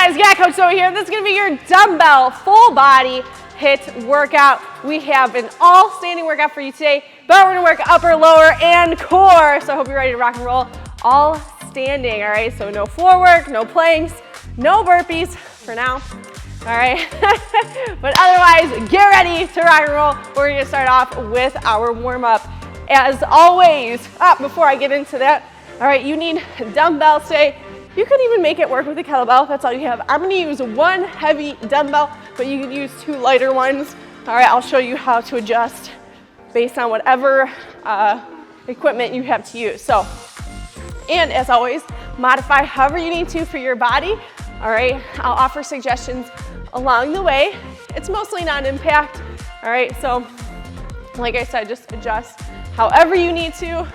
guys, yeah, Coach Zoe here. This is gonna be your dumbbell full body HIIT workout. We have an all standing workout for you today, but we're gonna work upper, lower, and core. So I hope you're ready to rock and roll all standing, all right? So no floor work, no planks, no burpees for now, all right? But otherwise, get ready to rock and roll. We're gonna start off with our warm up. As always, before I get into that, all right, you need dumbbells today. You could even make it work with a kettlebell if that's all you have. I'm gonna use one heavy dumbbell, but you can use two lighter ones. All right, I'll show you how to adjust based on whatever equipment you have to use. So, and as always, modify however you need to for your body. All right, I'll offer suggestions along the way. It's mostly non-impact. All right, so like I said, just adjust however you need to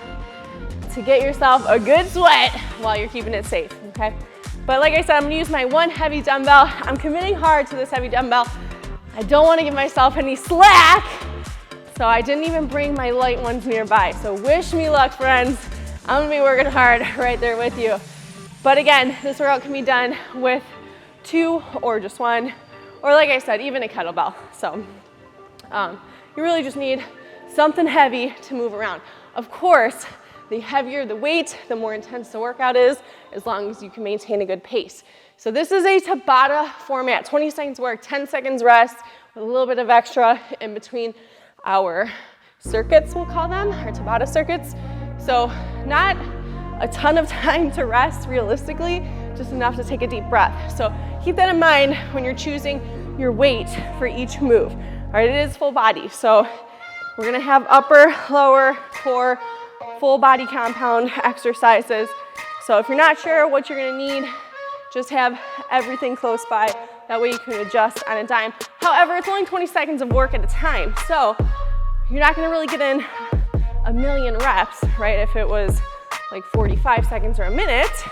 get yourself a good sweat while you're keeping it safe, okay? But like I said, I'm gonna use my one heavy dumbbell. I'm committing hard to this heavy dumbbell. I don't wanna give myself any slack, so I didn't even bring my light ones nearby. So wish me luck, friends. I'm gonna be working hard right there with you. But again, this workout can be done with two or just one, or like I said, even a kettlebell. So you really just need something heavy to move around. Of course, the heavier the weight, the more intense the workout is, as long as you can maintain a good pace. So this is a Tabata format, 20 seconds work, 10 seconds rest, with a little bit of extra in between our circuits, we'll call them, our Tabata circuits. So not a ton of time to rest realistically, just enough to take a deep breath. So keep that in mind when you're choosing your weight for each move. All right, it is full body. So we're gonna have upper, lower, core, full body compound exercises. So if you're not sure what you're gonna need, just have everything close by. That way you can adjust on a dime. However, it's only 20 seconds of work at a time. So you're not gonna really get in a million reps, right? If it was like 45 seconds or a minute.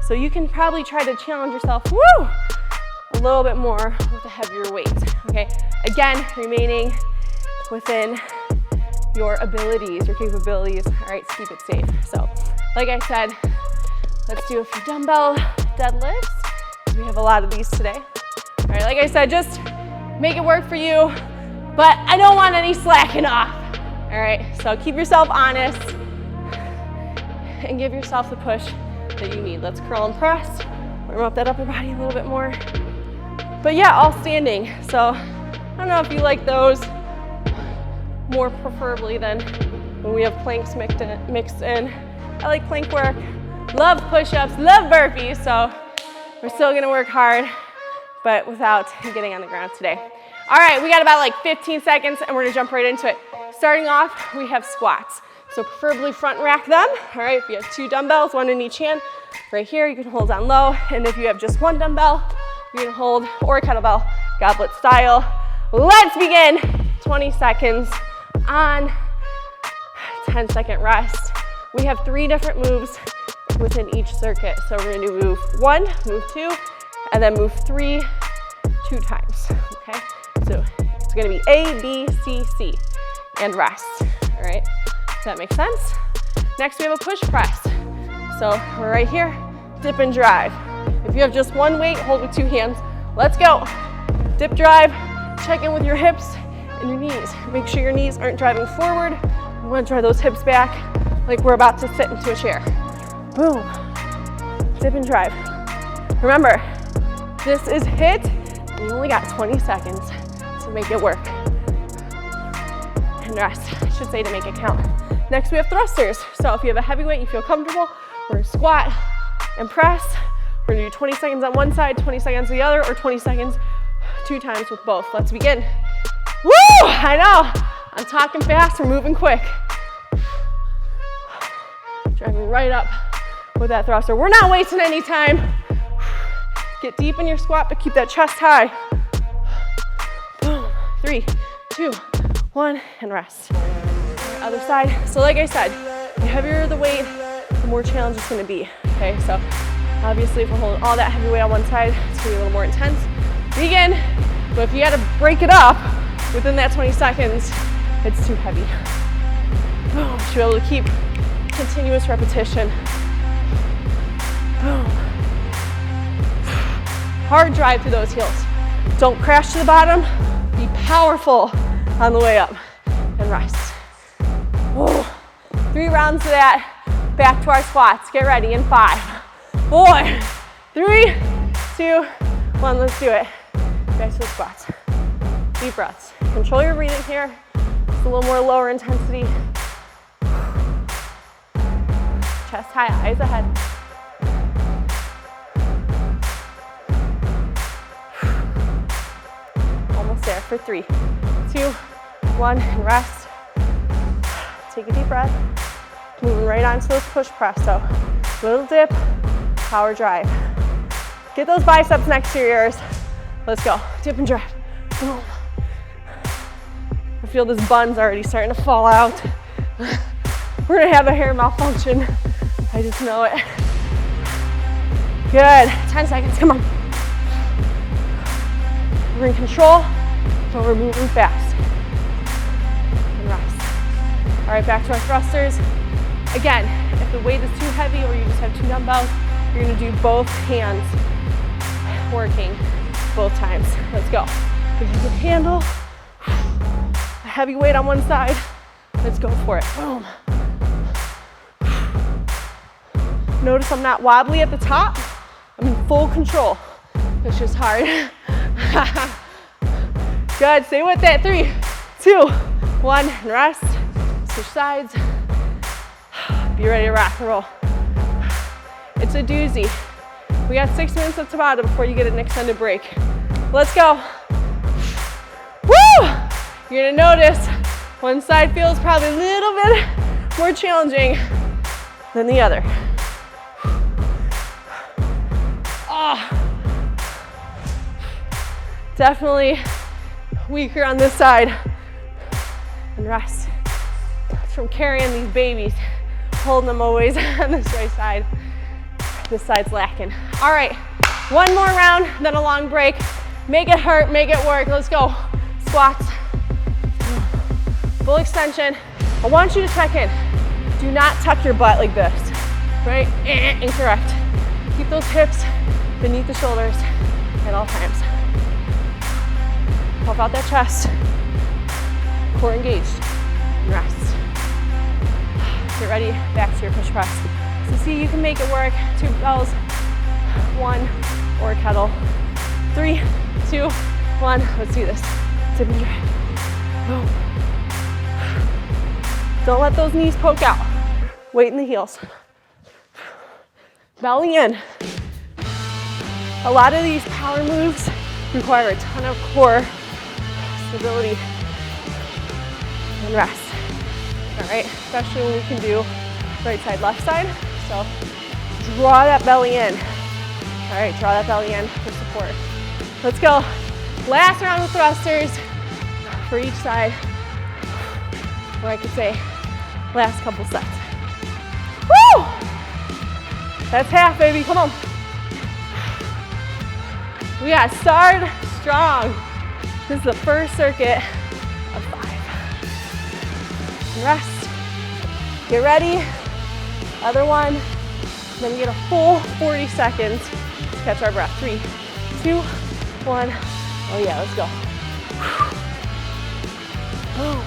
So you can probably try to challenge yourself, a little bit more with a heavier weight, okay? Again, remaining within your abilities, your capabilities, all right, to keep it safe. So, like I said, let's do a few dumbbell deadlifts. We have a lot of these today. All right, like I said, just make it work for you, but I don't want any slacking off. All right, so keep yourself honest and give yourself the push that you need. Let's curl and press, warm up that upper body a little bit more. But yeah, all standing. So I don't know if you like those more preferably than when we have planks mixed in. I like plank work, love push-ups, love burpees, so we're still gonna work hard, but without getting on the ground today. All right, we got about like 15 seconds and we're gonna jump right into it. Starting off, we have squats. So preferably front rack them, all right? If you have two dumbbells, one in each hand, right here, you can hold down low, and if you have just one dumbbell, you're gonna hold, or a kettlebell, goblet style. Let's begin, 20 seconds on, 10-second rest. We have 3 different moves within each circuit. So we're gonna do move 1, move 2, and then move 3 2 times, okay? So it's gonna be A, B, C, C, and rest, all right? Does that make sense? Next, we have a push press. So we're right here, dip and drive. If you have just one weight, hold with 2 hands. Let's go. Dip, drive, check in with your hips and your knees. Make sure your knees aren't driving forward. You want to drive those hips back like we're about to sit into a chair. Boom. Dip and drive. Remember, this is HIIT, and you only got 20 seconds to make it work. And rest, I should say, to make it count. Next, we have thrusters. So if you have a heavy weight, you feel comfortable, we're gonna squat and press. We're gonna do 20 seconds on one side, 20 seconds on the other, or 20 seconds 2 times with both. Let's begin. Woo! I know, I'm talking fast, we're moving quick. Driving right up with that thruster. We're not wasting any time. Get deep in your squat, but keep that chest high. Boom, 3, 2, 1, and rest. Other side. So like I said, the heavier the weight, the more challenge it's gonna be, okay? So obviously if we're holding all that heavy weight on one side, it's gonna be a little more intense. Begin, but if you gotta break it up within that 20 seconds, it's too heavy. Boom, should be able to keep continuous repetition. Boom. hard drive through those heels. Don't crash to the bottom. Be powerful on the way up. And rest. Whoa. 3 rounds of that. Back to our squats. Get ready in 5, 4, 3, 2, 1. Let's do it. Back to the squats. Deep breaths. Control your breathing here. It's a little more lower intensity. Chest high, eyes ahead. Almost there for 3, 2, 1, and rest. Take a deep breath. Moving right onto those push press. So little dip, power drive. Get those biceps next to your ears. Let's go. Dip and drive. Boom. I feel this bun's already starting to fall out. We're gonna have a hair malfunction. I just know it. Good. 10 seconds. Come on. We're in control, but we're moving fast. And rest. All right, back to our thrusters. Again, if the weight is too heavy or you just have 2 dumbbells, you're gonna do both hands working both times. Let's go. If you can handle a heavy weight on one side, let's go for it. Boom. Notice I'm not wobbly at the top. I'm in full control. It's just hard. Good, stay with it. 3, 2, 1, and rest. Switch sides. Be ready to rock and roll. It's a doozy. We got 6 minutes of Tabata before you get an extended break. Let's go. Woo! You're gonna notice one side feels probably a little bit more challenging than the other. Oh. Definitely weaker on this side. And rest. It's from carrying these babies, holding them always on this right side. This side's lacking. All right, 1 more round, then a long break. Make it hurt, make it work. Let's go. Squats. Full extension. I want you to check in. Do not tuck your butt like this, right? Incorrect. Keep those hips beneath the shoulders at all times. Puff out that chest. Core engaged. And rest. Get ready, back to your push press. So see, you can make it work. 2 bells, 1, or a kettle. 3, 2, 1. Let's do this. Dip and drive. Boom. Don't let those knees poke out. Weight in the heels. Belly in. A lot of these power moves require a ton of core stability and rest. All right, especially when we can do right side, left side. So draw that belly in. All right, draw that belly in for support. Let's go. Last round of thrusters for each side. Or I could say last couple sets. Woo! That's half, baby, come on. We got start strong. This is the first circuit of 5. Rest. Get ready. Other one. Then we get a full 40 seconds to catch our breath. 3, 2, 1. Oh yeah, let's go. Boom.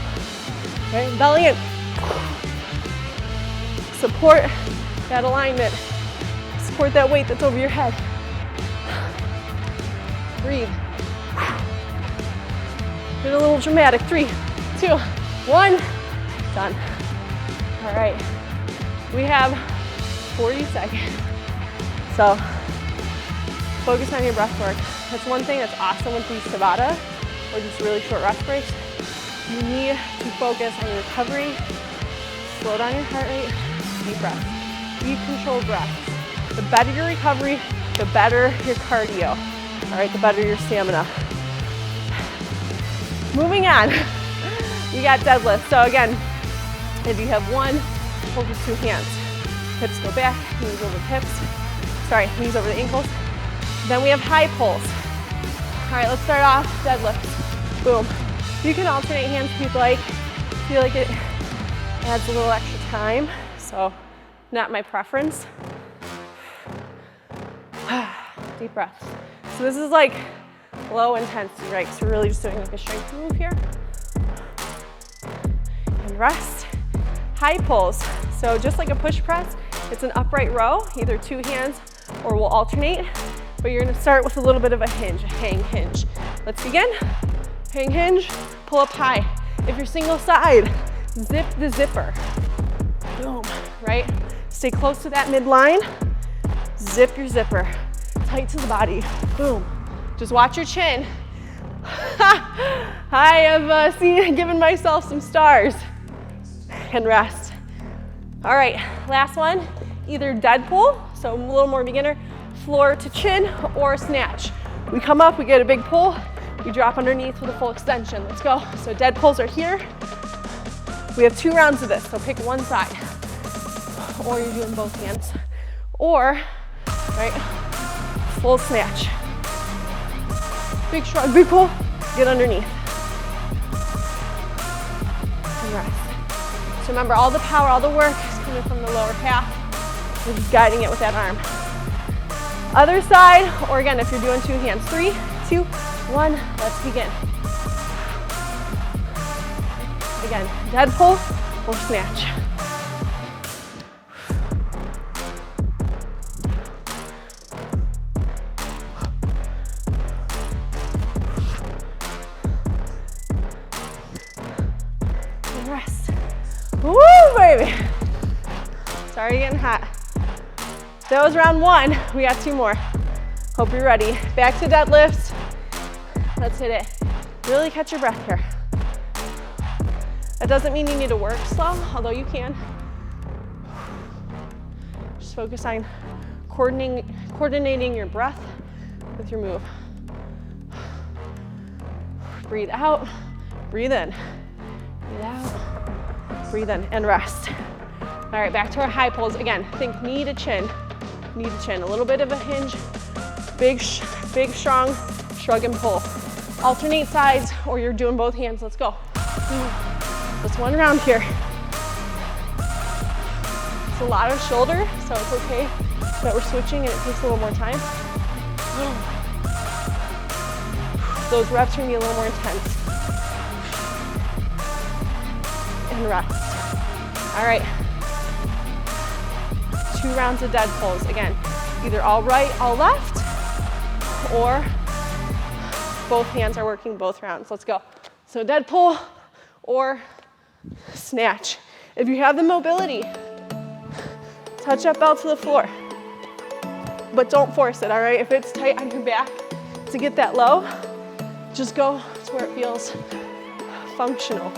Okay, belly in. Support that alignment. Support that weight that's over your head. Breathe. Get a little dramatic. 3, 2, 1. Done. All right. We have 40 seconds. So focus on your breath work. That's one thing that's awesome with these Tabata, or just really short rest breaks. You need to focus on your recovery. Slow down your heart rate. Deep breath. Deep controlled breaths. The better your recovery, the better your cardio. All right, the better your stamina. Moving on, we got deadlift. So again, if you have one, hold with 2 hands. Hips go back, knees over the hips. Sorry, knees over the ankles. Then we have high pulls. All right, let's start off deadlifts. Boom. You can alternate hands if you'd like. I feel like it adds a little extra time, so not my preference. Deep breaths. So this is like low intensity, right? So we're really just doing like a strength move here. And rest. High pulls. So just like a push press, it's an upright row, either two hands or we'll alternate. But you're gonna start with a little bit of a hinge, a hang hinge. Let's begin. Hang hinge, pull up high. If you're single side, zip the zipper. Boom, right? Stay close to that midline. Zip your zipper. Tight to the body. Boom. Just watch your chin. I have given myself some stars. And rest. All right, last one. Either dead pull, so a little more beginner, floor to chin, or snatch. We come up, we get a big pull, we drop underneath with a full extension. Let's go. So dead pulls are here. We have 2 rounds of this, so pick one side. Or you're doing both hands. Or, right, full snatch. Big shrug, big pull, get underneath. And rest. So remember, all the power, all the work is coming from the lower calf. We're just guiding it with that arm. Other side, or again, if you're doing 2 hands. 3, 2, 1, let's begin. Again, dead pull or snatch. And rest. Woo, baby. It's already getting hot. That was round 1. We got 2 more. Hope you're ready. Back to deadlifts. Let's hit it. Really catch your breath here. That doesn't mean you need to work slow, although you can. Just focus on coordinating your breath with your move. Breathe out, breathe in. Breathe out, breathe in, and rest. All right, back to our high pulls. Again, think knee to chin. Knee to chin, a little bit of a hinge, big, strong shrug and pull. Alternate sides, or you're doing both hands. Let's go. Just 1 round here. It's a lot of shoulder, so it's okay that we're switching and it takes a little more time. Those reps are gonna be a little more intense. And rest. All right. 2 rounds of dead pulls. Again, either all right, all left, or both hands are working both rounds. Let's go. So dead pull or snatch. If you have the mobility, touch that belt to the floor, but don't force it, all right? If it's tight on your back to get that low, just go to where it feels functional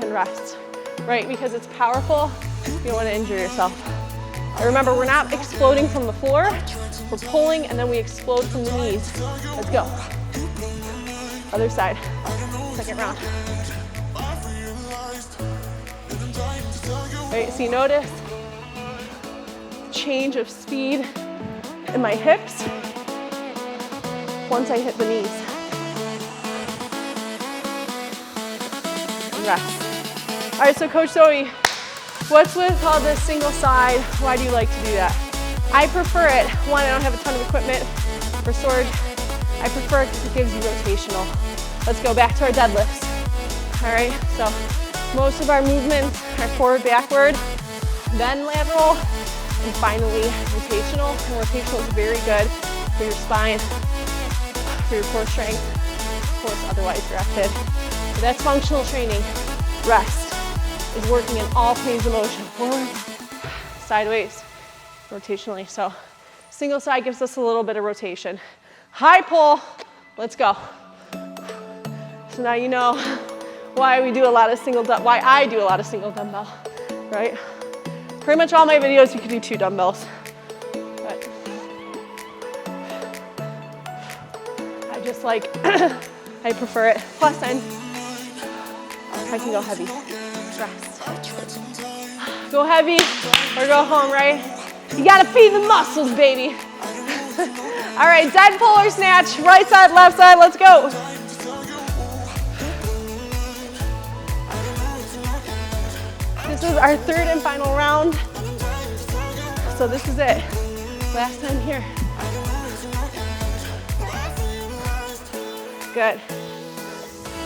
and rest, right? Because it's powerful. You don't want to injure yourself. And remember, we're not exploding from the floor. We're pulling and then we explode from the knees. Let's go. Other side. Second round. Right, so you notice change of speed in my hips once I hit the knees. And rest. All right, so Coach Zoe, what's with all this single side? Why do you like to do that? I prefer it. One, I don't have a ton of equipment for storage. I prefer it because it gives you rotational. Let's go back to our deadlifts. All right, so most of our movements are forward, backward, then lateral, and finally rotational. And rotational is very good for your spine, for your core strength, of course, otherwise directed. So that's functional training. Rest is working in all planes of motion, forward, sideways, rotationally. So single side gives us a little bit of rotation. High pull, let's go. So now you know why I do a lot of single dumbbell, right? Pretty much all my videos you can do 2 dumbbells, but I just like, I prefer it. Plus then, I can go heavy. Rest. Go heavy or go home, right? You gotta feed the muscles, baby. All right, dead pull or snatch, right side, left side, let's go. This is our 3rd and final round. So this is it. Last time here. Good.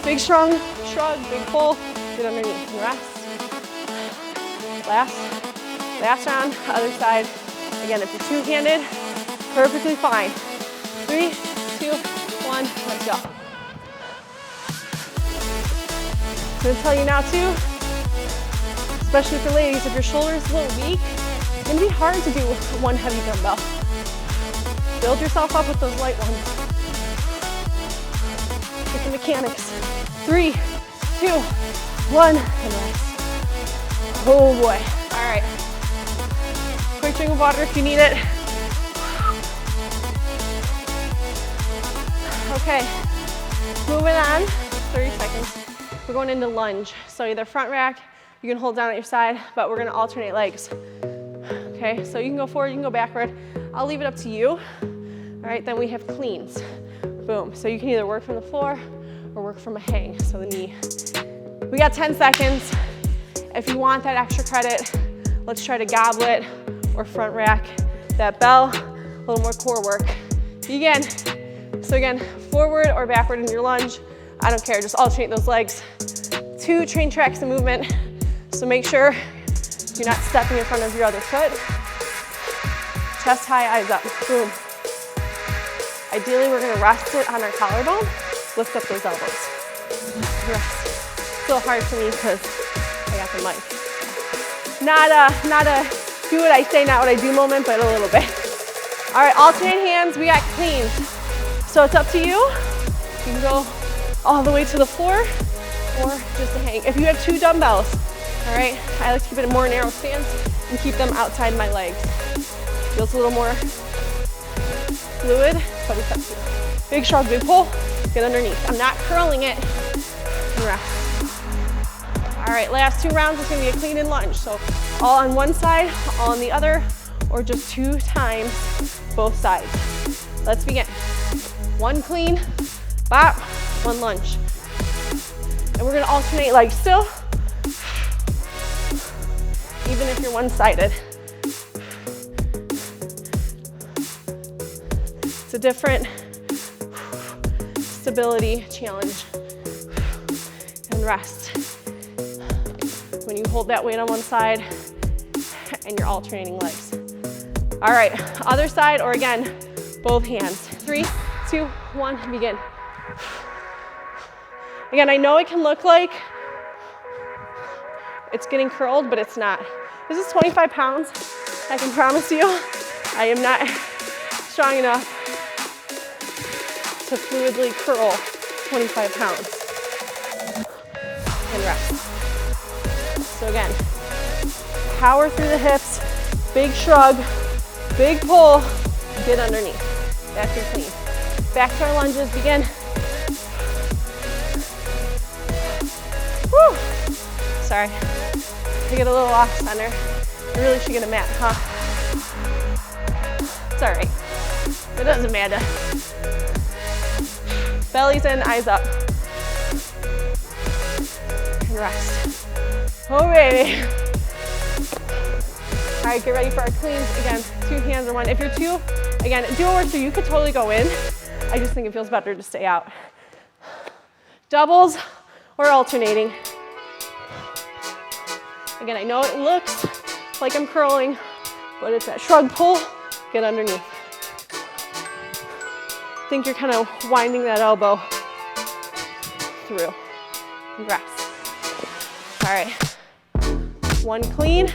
Big strong shrug, big pull. Get underneath and rest. Last round, other side. Again, if you're two-handed, perfectly fine. 3, 2, 1, let's go. I'm gonna tell you now too, especially for ladies, if your shoulder is a little weak, it's gonna be hard to do one heavy dumbbell. Build yourself up with those light ones. Get the mechanics. 3, 2, 1, and rest. Oh boy. All right. Quick drink of water if you need it. Okay. Moving on. 30 seconds. We're going into lunge. So either front rack, you can hold down at your side, but we're gonna alternate legs. Okay, so you can go forward, you can go backward. I'll leave it up to you. All right, then we have cleans. Boom. So you can either work from the floor or work from a hang, so the knee. We got 10 seconds. If you want that extra credit, let's try to goblet or front rack that bell, a little more core work. Begin. So again, forward or backward in your lunge. I don't care, just alternate those legs. 2 train tracks of movement. So make sure you're not stepping in front of your other foot. Chest high, eyes up, boom. Ideally, we're gonna rest it on our collarbone, lift up those elbows. Rest. Still hard for me because I got the mic. Not a do what I say, not what I do moment, but a little bit. All right, alternate hands, we got cleans. So it's up to you. You can go all the way to the floor or just a hang. If you have 2 dumbbells, all right, I like to keep it a more narrow stance and keep them outside my legs. Feels a little more fluid, but it's up to you. Big shrug, big pull, get underneath. I'm not curling it, and rest. All right, last 2 rounds is gonna be a clean and lunge. So all on one side, all on the other, or just 2 times both sides. Let's begin. 1 clean, bop, 1 lunge. And we're gonna alternate legs still, even if you're one-sided. It's a different stability challenge. And rest. When you hold that weight on one side and you're alternating legs. All right, other side, or again, both hands. 3, 2, 1, begin. Again, I know it can look like it's getting curled, but it's not. This is 25 pounds. I can promise you, I am not strong enough to fluidly curl 25 pounds. And rest. So again, power through the hips, big shrug, big pull, get underneath. That's your clean. Back to our lunges, begin. Woo! Sorry, I get a little off center. I really should get a mat, huh? It's all right, it doesn't matter. Belly's in, eyes up. And rest. Oh baby. All right, get ready for our cleans. Again, 2 hands or 1. If you're 2, again, dual work, so you could totally go in. I just think it feels better to stay out. Doubles or alternating. Again, I know it looks like I'm curling, but it's that shrug pull, get underneath. Think you're kind of winding that elbow through. Rest. All right, 1 clean,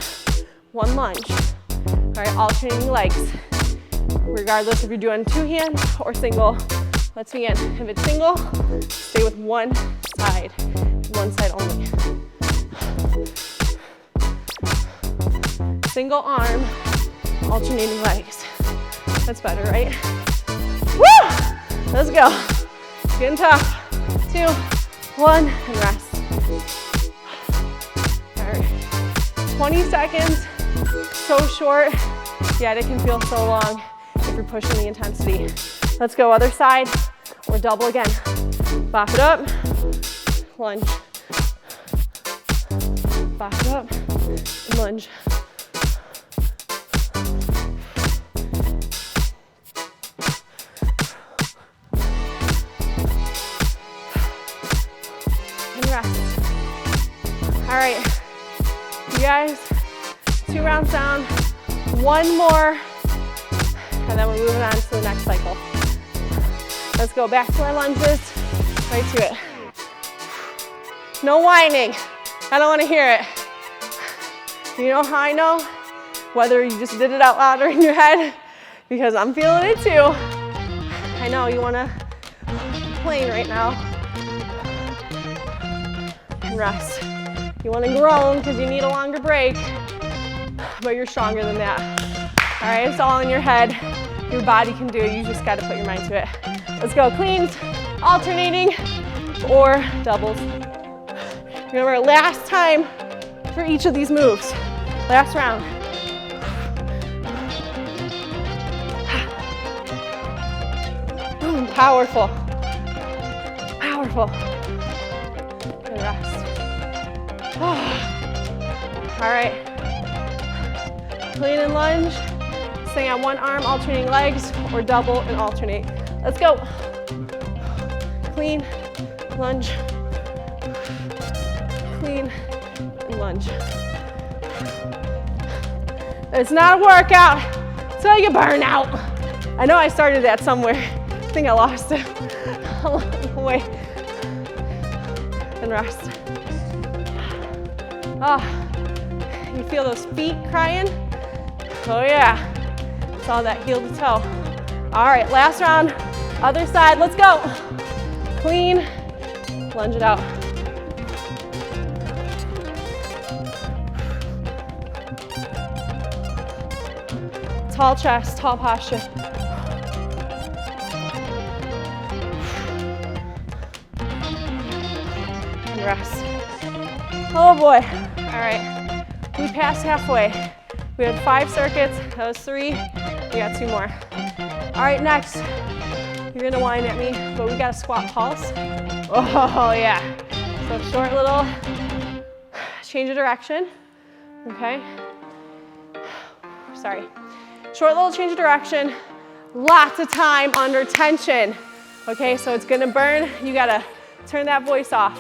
1 lunge. All right, alternating legs. Regardless if you're doing 2 hands or single, let's begin. If it's single, stay with one side only. Single arm, alternating legs. That's better, right? Woo! Let's go. It's getting tough. 2, 1, and rest. All right, 20 seconds, so short, yet it can feel so long if you're pushing the intensity. Let's go, other side, or double again. Bop it up, lunge. Bop it up, and lunge. rest. All right, you guys, 2 rounds down, 1 more, and then we're moving on to the next cycle. Let's go back to our lunges, right to it. No whining, I don't wanna hear it. You know how I know? Whether you just did it out loud or in your head, because I'm feeling it too. I know you wanna plane right now. And rest. You wanna groan because you need a longer break, but you're stronger than that. All right, it's all in your head. Your body can do it, you just gotta put your mind to it. Let's go, cleans, alternating, or doubles. Remember, last time for each of these moves. Last round. Powerful. Powerful. And rest. All right. Clean and lunge. Staying on one arm, alternating legs, or double and alternate. Let's go. Clean, lunge. Clean, and lunge. It's not a workout until you burn out. I know I started that somewhere. I think I lost it along the way. And rest. Ah, you feel those feet crying? Oh yeah, it's all that heel to toe. All right, last round, other side, let's go. Clean, lunge it out. Tall chest, tall posture. And rest. Oh boy. All right, we passed halfway. We had 5 circuits, that was 3. We got 2 more. All right, next, you're gonna whine at me, but we got a squat pulse. Oh yeah. So short little change of direction, okay? Sorry. Short little change of direction, lots of time under tension. Okay, so it's gonna burn. You gotta turn that voice off.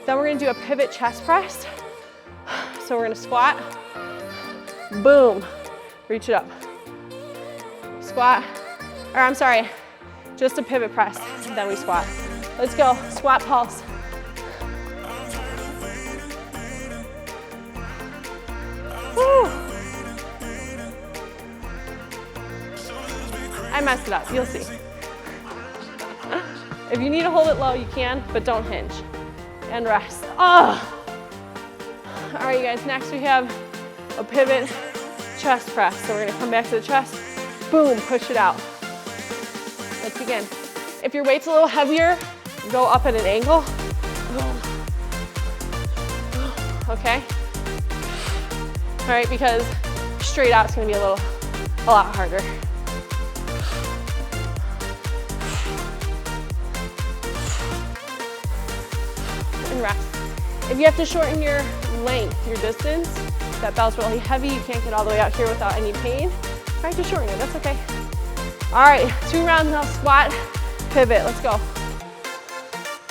Then we're gonna do a pivot chest press. So we're gonna squat, boom, reach it up. Squat, or I'm sorry, just a pivot press, then we squat. Let's go, squat pulse. Woo. I messed it up, you'll see. If you need to hold it low, you can, but don't hinge. And rest. Oh. All right, you guys, next we have a pivot chest press. So we're gonna come back to the chest, boom, push it out. Let's begin. If your weight's a little heavier, go up at an angle. Boom. Okay? All right, because straight out is gonna be a lot harder. And rest. If you have to shorten your length, your distance, that bell's really heavy, you can't get all the way out here without any pain, try to shorten it, that's okay. All right, 2 rounds now, squat, pivot, let's go.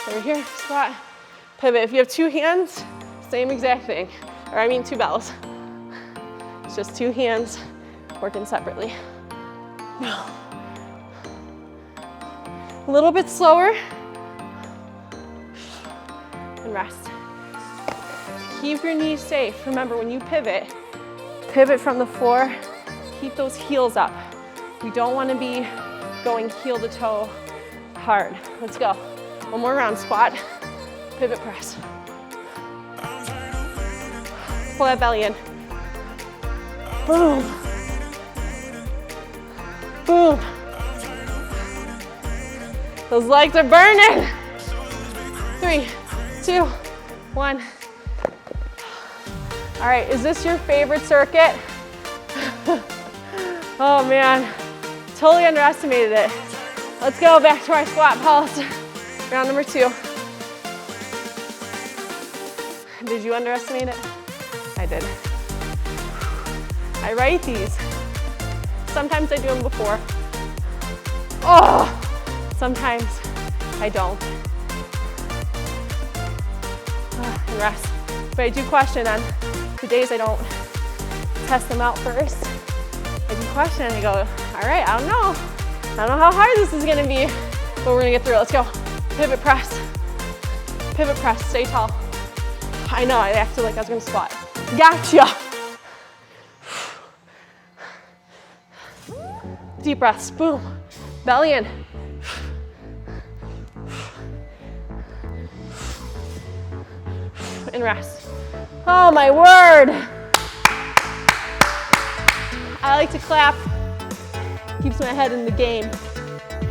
Over here, squat, pivot. If you have 2 hands, same exact thing. Or I mean 2 bells. It's just 2 hands working separately. A little bit slower. And rest. Keep your knees safe. Remember, when you pivot from the floor, keep those heels up. We don't want to be going heel to toe hard. Let's go. 1 more round, squat, pivot press. Pull that belly in. Boom. Boom. Those legs are burning. 3, 2, 1. All right, is this your favorite circuit? Oh man, totally underestimated it. Let's go back to our squat pulse. Round number 2. Did you underestimate it? I did. I write these. Sometimes I do them before. Oh, sometimes I don't. And rest. But I do question on the days I don't test them out first. I do question and I go, all right, I don't know. I don't know how hard this is gonna be, but we're gonna get through it. Let's go. Pivot press. Pivot press, stay tall. I know, I acted like I was gonna squat. Gotcha. Deep breaths, boom. Belly in. And rest. Oh my word. I like to clap. Keeps my head in the game.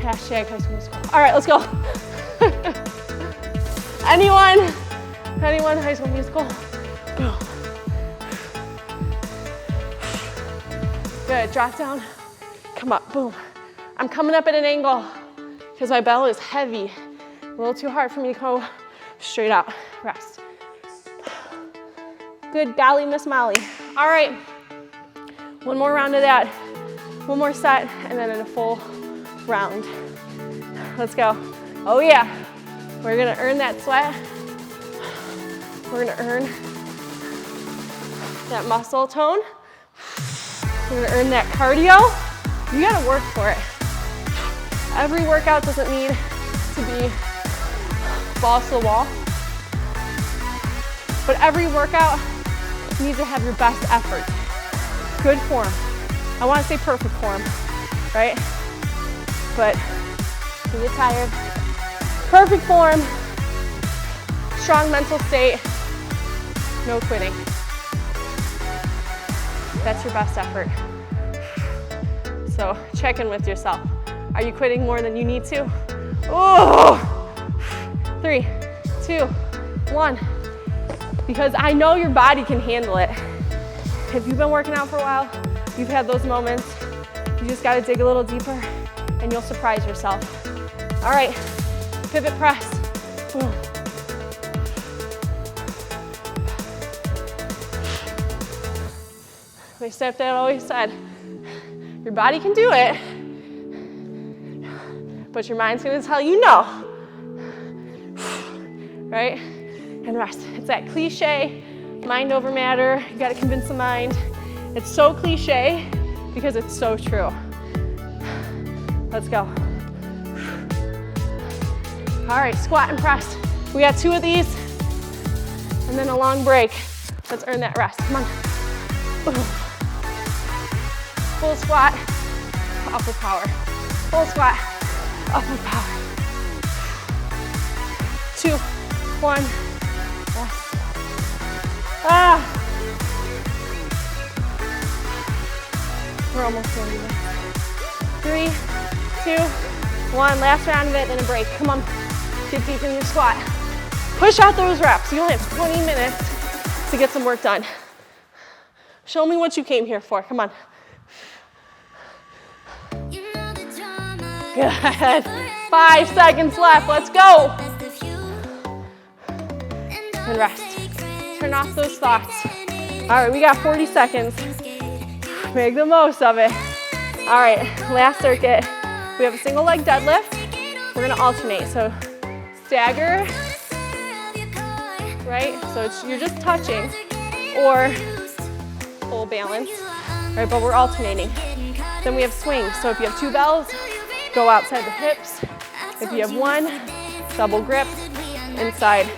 Hashtag high school musical. All right, let's go. Anyone high school musical? Go. Good, drop down. Come up, boom. I'm coming up at an angle because my belly is heavy. A little too hard for me to go straight out. Rest. Good golly, Miss Molly. All right, one more round of that. One more set, and then in a full round. Let's go. Oh yeah, we're gonna earn that sweat. We're gonna earn that muscle tone. We're gonna earn that cardio. You gotta work for it. Every workout doesn't need to be balls to the wall, but every workout needs to have your best effort. Good form. I wanna say perfect form, right? But you get tired. Perfect form, strong mental state, no quitting. That's your best effort. So check in with yourself. Are you quitting more than you need to? Oh! 3, 2, 1. Because I know your body can handle it. If you've been working out for a while, you've had those moments. You just gotta dig a little deeper and you'll surprise yourself. All right, pivot press. Boom. My stepdad always said, your body can do it, but your mind's gonna tell you no. Right? And rest. It's that cliche, mind over matter. You gotta convince the mind. It's so cliche because it's so true. Let's go. All right, squat and press. We got 2 of these, and then a long break. Let's earn that rest. Come on. Full squat, upper power. Full squat, upper power. 2, 1, rest. We're almost done with it. 3, 2, 1. Last round of it, then a break. Come on, get deep in your squat. Push out those reps. You only have 20 minutes to get some work done. Show me what you came here for. Come on. Good. 5 seconds left. Let's go. And rest. Turn off those thoughts. All right, we got 40 seconds. Make the most of it. All right, last circuit. We have a single leg deadlift. We're gonna alternate. So stagger, right? So you're just touching, or full balance, right? But we're alternating. Then we have swings. So if you have 2 bells, go outside the hips. If you have 1, double grip inside.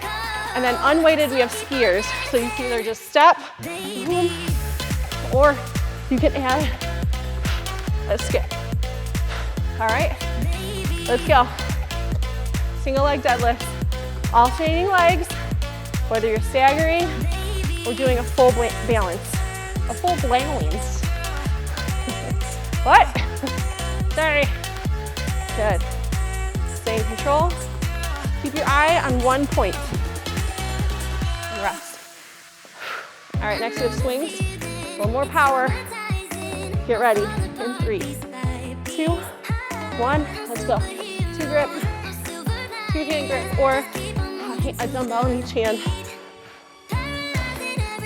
And then unweighted, we have skiers. So you can either just step, boom, or you can add a skip. All right, let's go. Single leg deadlift, alternating legs, whether you're staggering or doing a full balance. A full balance. What? Sorry. Good. Stay in control. Keep your eye on one point. And rest. All right, next we have swings. A little more power. Get ready. In 3, 2, 1. Let's go. 2 grip, 2 hand grip, or a dumbbell in each hand.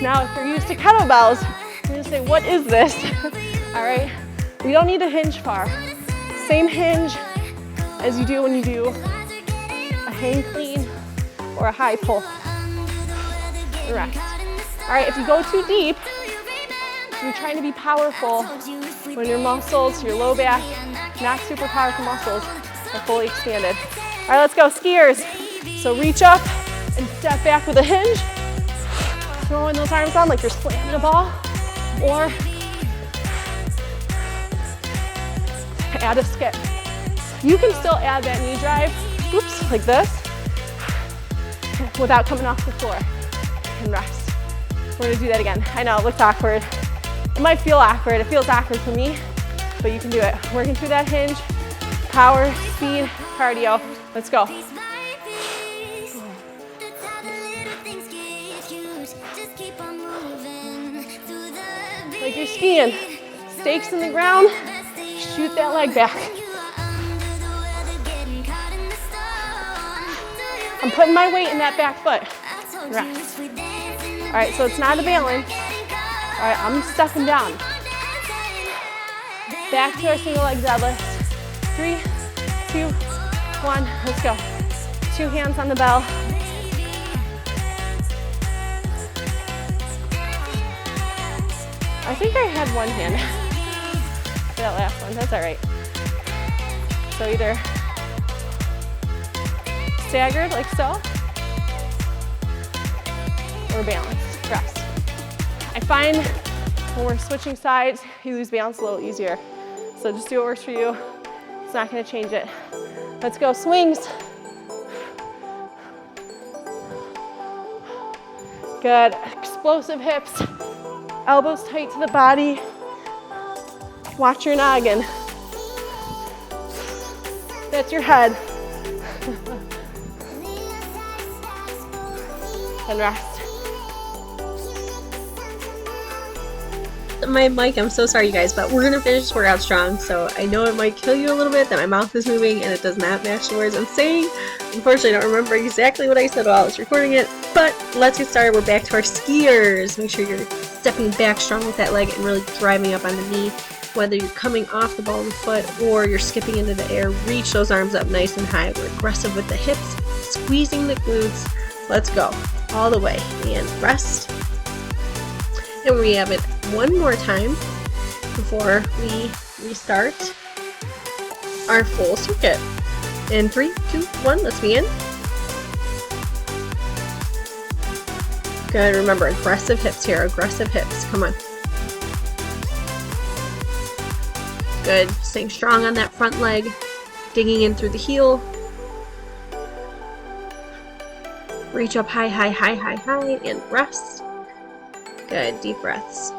Now, if you're used to kettlebells, you're gonna say, what is this? All right, we don't need to hinge far. Same hinge as you do when you do a hang clean or a high pull. rest. All right, if you go too deep, you're trying to be powerful when your muscles, your low back, not super powerful muscles, are fully expanded. All right, let's go, skiers. So reach up and step back with a hinge. Throwing those arms down like you're slamming a ball, or add a skip. You can still add that knee drive, oops, like this, without coming off the floor, and rest. We're gonna do that again. I know, it looks awkward. It might feel awkward. It feels awkward to me, but you can do it. Working through that hinge, power, speed, cardio. Let's go. Like you're skiing. Stakes in the ground, shoot that leg back. I'm putting my weight in that back foot. Rest. All right, so it's not a balance. All right, I'm stepping down. Back to our single leg deadlift. 3, 2, 1, let's go. 2 hands on the bell. I think I had 1 hand for that last one, that's all right. So either staggered like so, or balanced, rest. I find when we're switching sides, you lose balance a little easier. So just do what works for you. It's not gonna change it. Let's go, swings. Good, explosive hips. Elbows tight to the body. Watch your noggin. That's your head. And rest. My mic, I'm so sorry you guys, but we're gonna finish this workout strong, so I know it might kill you a little bit that my mouth is moving and it does not match the words I'm saying. Unfortunately, I don't remember exactly what I said while I was recording it, but let's get started. We're back to our skiers. Make sure you're stepping back strong with that leg and really driving up on the knee. Whether you're coming off the ball of the foot or you're skipping into the air, reach those arms up nice and high. We're aggressive with the hips, squeezing the glutes. Let's go all the way and rest. And we have it one more time before we restart our full circuit. In 3, 2, 1, let's begin. Good, remember, aggressive hips here, aggressive hips, come on. Good, staying strong on that front leg, digging in through the heel. Reach up high, high, high, high, high, and rest. Good, deep breaths.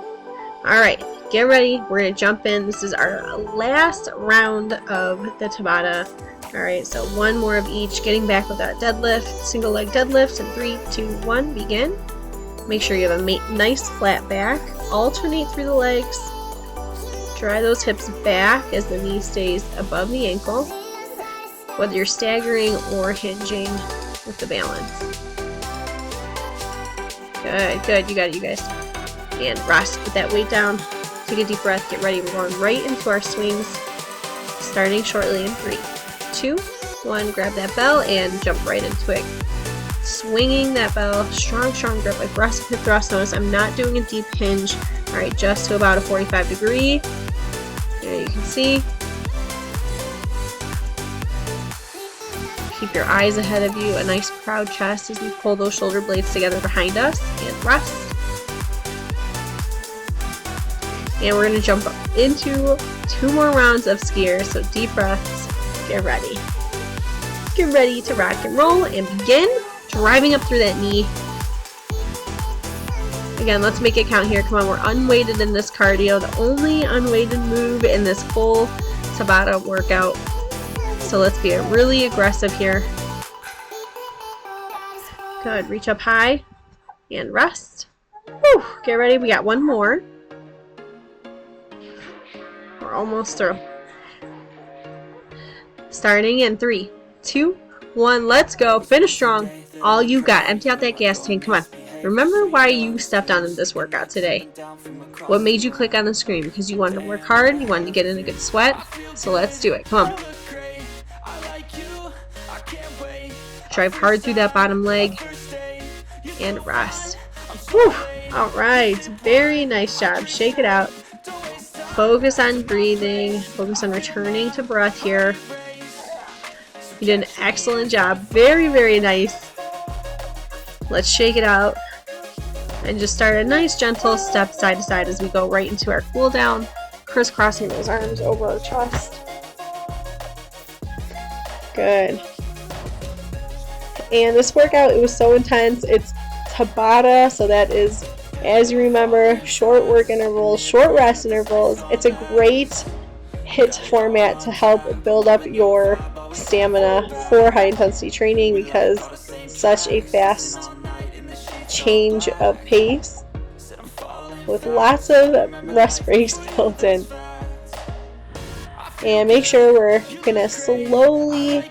All right, get ready. We're gonna jump in. This is our last round of the Tabata. All right, so 1 more of each. Getting back with that deadlift, single leg deadlift. In 3, 2, 1, begin. Make sure you have a nice flat back. Alternate through the legs. Drive those hips back as the knee stays above the ankle. Whether you're staggering or hinging with the balance. Good, good, you got it, you guys. And rest, put that weight down, take a deep breath, get ready. We're going right into our swings, starting shortly in 3, 2, 1, grab that bell and jump right into it. Swinging that bell, strong, strong grip, aggressive hip thrust. Notice I'm not doing a deep hinge. All right, just to about a 45 degree. There you can see. Keep your eyes ahead of you, a nice proud chest as we pull those shoulder blades together behind us, and rest. And we're gonna jump into 2 more rounds of skiers, so deep breaths, get ready. Get ready to rock and roll and begin driving up through that knee. Again, let's make it count here. Come on, we're unweighted in this cardio, the only unweighted move in this full Tabata workout. So let's be really aggressive here. Good, reach up high and rest. Whew, get ready, we got 1 more. We're almost through. Starting in 3, 2, 1, let's go. Finish strong. All you got. Empty out that gas tank. Come on. Remember why you stepped on in this workout today. What made you click on the screen? Because you wanted to work hard, you wanted to get in a good sweat. So let's do it. Come on. Drive hard through that bottom leg and rest. Whew. All right, very nice job. Shake it out. Focus on breathing. Focus on returning to breath here. You did an excellent job. Very, very nice. Let's shake it out and just start a nice gentle step side to side as we go right into our cool down, crisscrossing those arms over our chest. Good. And this workout, it was so intense. It's Tabata, so that is, as you remember, short work intervals, short rest intervals. It's a great HIIT format to help build up your stamina for high intensity training because it's such a fast change of pace with lots of rest breaks built in. And make sure we're gonna slowly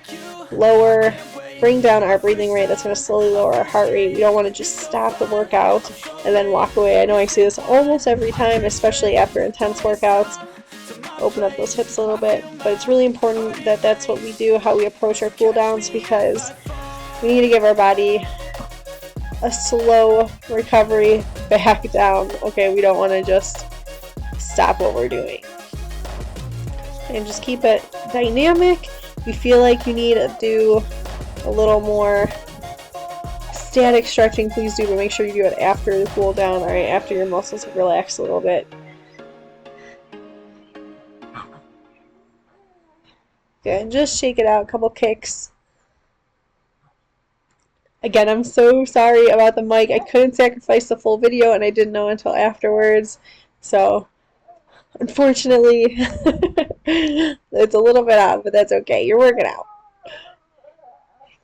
bring down our breathing rate. That's gonna slowly lower our heart rate. We don't want to just stop the workout and then walk away. I know I see this almost every time, especially after intense workouts. Open up those hips a little bit, but it's really important that that's what we do, how we approach our cool downs, because we need to give our body a slow recovery back down. Okay, we don't want to just stop what we're doing. And just keep it dynamic. If you feel like you need to do a little more static stretching, please do, but make sure you do it after the cool down, alright, after your muscles have relaxed a little bit. Good, and just shake it out, a couple kicks. Again, I'm so sorry about the mic. I couldn't sacrifice the full video, and I didn't know until afterwards. So, unfortunately, it's a little bit off, but that's okay. You're working out.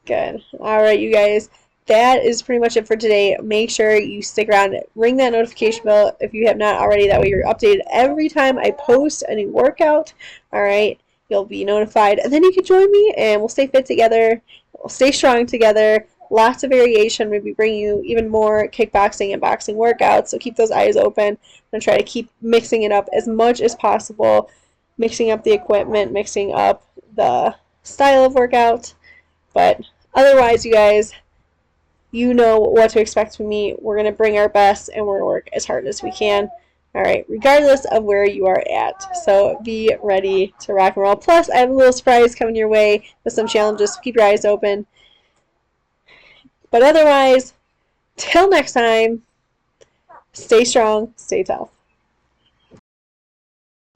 Good. Alright, you guys. That is pretty much it for today. Make sure you stick around. Ring that notification bell if you have not already. That way you're updated every time I post a new workout. Alright. You'll be notified. And then you can join me, and we'll stay fit together. We'll stay strong together. Lots of variation. Maybe bring you even more kickboxing and boxing workouts, so keep those eyes open and try to keep mixing it up as much as possible, mixing up the equipment, mixing up the style of workout. But otherwise, you guys, you know what to expect from me. We're going to bring our best, and we're going to work as hard as we can. Alright, regardless of where you are at. So be ready to rock and roll. Plus, I have a little surprise coming your way with some challenges, so keep your eyes open. But otherwise, till next time, stay strong, stay tough.